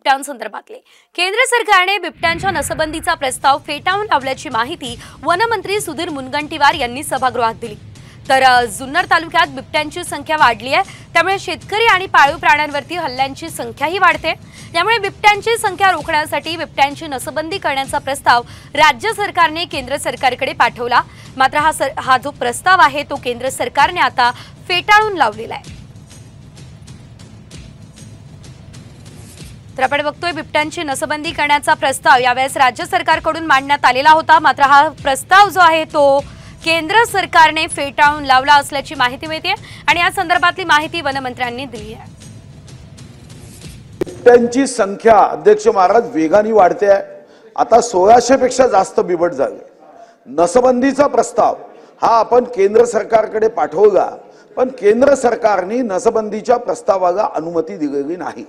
बिबट्यांसंदर्भातले केंद्र सरकारने बिबट्यांच्या नसबंदीचा प्रस्ताव फेटाळून लावल्याची माहिती वनमंत्री सुधीर मुनगंटीवार यांनी सभागृहात दिली। तर जुन्नर तालुक्यात बिबट्यांची संख्या वाढली आहे, त्यामुळे शेतकरी आणि पाळीव प्राण्यांवरती हल्ल्यांची संख्याही वाढते। त्यामुळे बिबट्यांची संख्या रोखण्यासाठी बिबट्यांची नसबंदी करण्याचा प्रस्ताव राज्य सरकारने केंद्र सरकारकडे पाठवला। मात्र हा जो प्रस्ताव आहे तो केंद्र सरकारने आता फेटाळून लावलेला आहे। तर आपण बघतोय बिबट्यांची नसबंदी करण्याचा प्रस्ताव यावेळेस राज्य सरकारकडून मांडण्यात आलेला होता। मात्र हा प्रस्ताव जो आहे तो केंद्र सरकारने फेटाळून लावला असल्याची माहिती मिळते आणि या संदर्भातली माहिती वनमंत्र्यांनी दिली आहे। बिबट्यांची संख्या अध्यक्ष महाराज वेगाने वाढते आहे। आता 1600 पेक्षा जास्त बिबट झाले। नसबंदीचा प्रस्ताव हा आपण केंद्र सरकारकडे पाठवला, पण केंद्र सरकारने नसबंदीच्या प्रस्तावाला अनुमती दिलेली नाही।